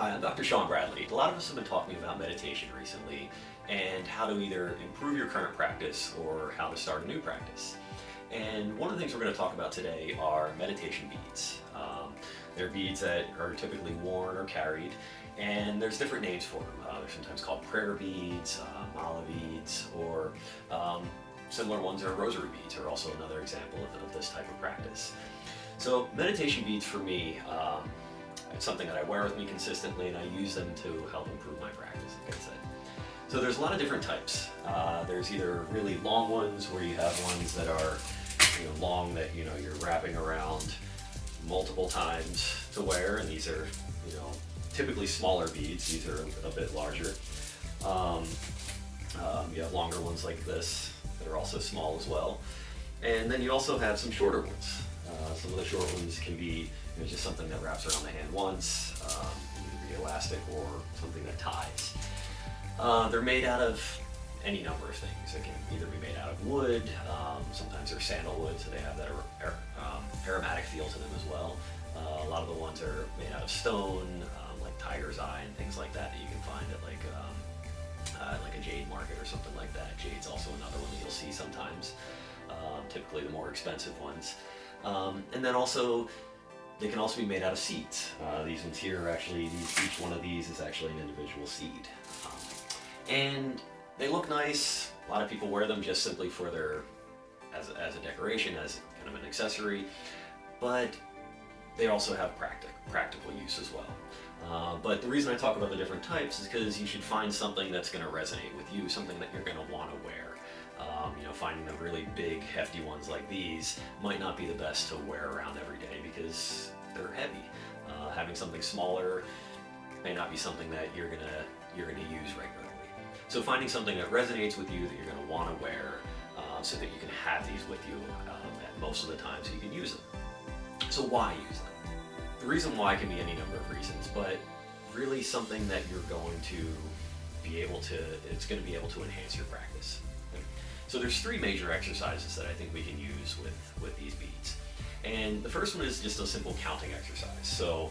Hi, I'm Dr. Sean Bradley. A lot of us have been talking about meditation recently and how to either improve your current practice or how to start a new practice. And one of the things we're going to talk about today are meditation beads. They're beads that are typically worn or carried, and there's different names for them. They're sometimes called prayer beads, mala beads, or similar ones are rosary beads, are also another example of this type of practice. So meditation beads for me, it's something that I wear with me consistently, and I use them to help improve my practice, like I said. So there's a lot of different types. There's either really long ones where you have ones that are long that you're wrapping around multiple times to wear, and these are typically smaller beads. These are a bit larger. You have longer ones like this that are also small as well, and then you also have some shorter ones. Some of the short ones can be just something that wraps around the hand once, either be elastic or something that ties. They're made out of any number of things. They can either be made out of wood, sometimes they're sandalwood, so they have that aromatic feel to them as well. A lot of the ones are made out of stone, like tiger's eye and things like that you can find at like a jade market or something like that. Jade's also another one that you'll see sometimes, typically the more expensive ones. And then also, they can also be made out of seeds. These ones here are actually, each one of these is actually an individual seed. And they look nice. A lot of people wear them just simply for as a decoration, as kind of an accessory, but they also have practical use as well. But the reason I talk about the different types is because you should find something that's going to resonate with you, something that you're going to want to wear. Finding the really big, hefty ones like these might not be the best to wear around every day because they're heavy. Having something smaller may not be something that you're gonna use regularly. So finding something that resonates with you that you're gonna want to wear, so that you can have these with you at most of the time, so you can use them. So why use them? The reason why can be any number of reasons, but really something that you're going to be able to, it's going to be able to enhance your practice. So there's three major exercises that I think we can use with these beads. And the first one is just a simple counting exercise. So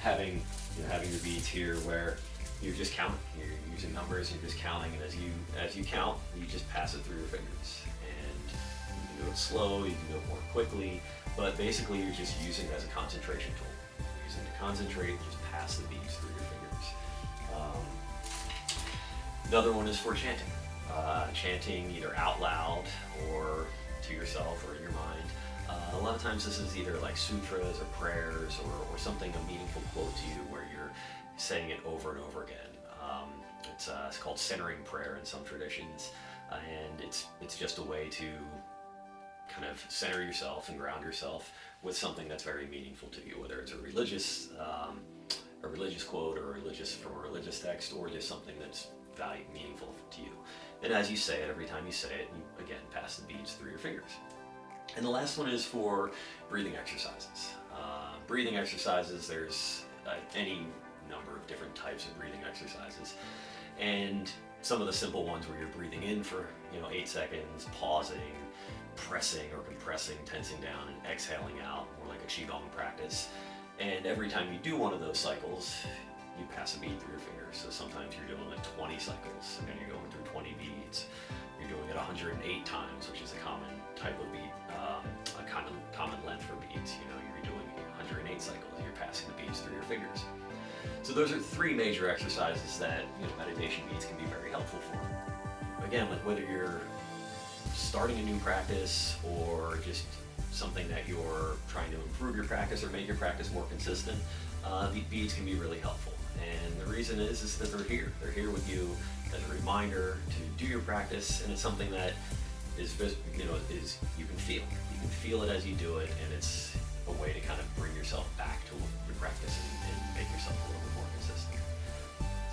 having your beads here where you're just counting, you're using numbers, you're just counting, and as you count, you just pass it through your fingers. And you can do it slow, you can do it more quickly, but basically you're just using it as a concentration tool. You're using it to concentrate, just pass the beads through your fingers. Another one is for chanting. Chanting either out loud or to yourself or in your mind. A lot of times this is either like sutras or prayers or something, a meaningful quote to you where you're saying it over and over again. It's called centering prayer in some traditions, and it's just a way to kind of center yourself and ground yourself with something that's very meaningful to you, whether it's a religious quote or from a religious text, or just something that's meaningful to you. And as you say it, every time you say it, you again pass the beads through your fingers. And the last one is for breathing exercises. Breathing exercises, there's any number of different types of breathing exercises. And some of the simple ones where you're breathing in for 8 seconds, pausing, pressing or compressing, tensing down, and exhaling out, more like a qigong practice. And every time you do one of those cycles, you pass a bead through your fingers. So sometimes you're doing like 20 cycles, and you're going through 20 beads. You're doing it 108 times, which is a common type of bead, a kind of common length for beads. You're doing 108 cycles, you're passing the beads through your fingers. So those are three major exercises that meditation beads can be very helpful for. Again, like whether you're starting a new practice or just something that you're trying to improve your practice or make your practice more consistent, the beads can be really helpful. And the reason is that they're here. They're here with you as a reminder to do your practice, and it's something that is you can feel. You can feel it as you do it, and it's a way to kind of bring yourself back to your practice and make yourself a little bit more consistent.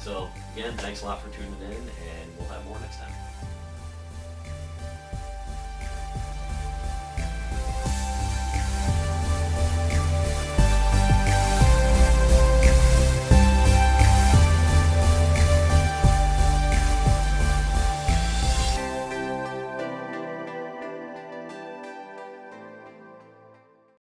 So again, thanks a lot for tuning in, and we'll have more next time.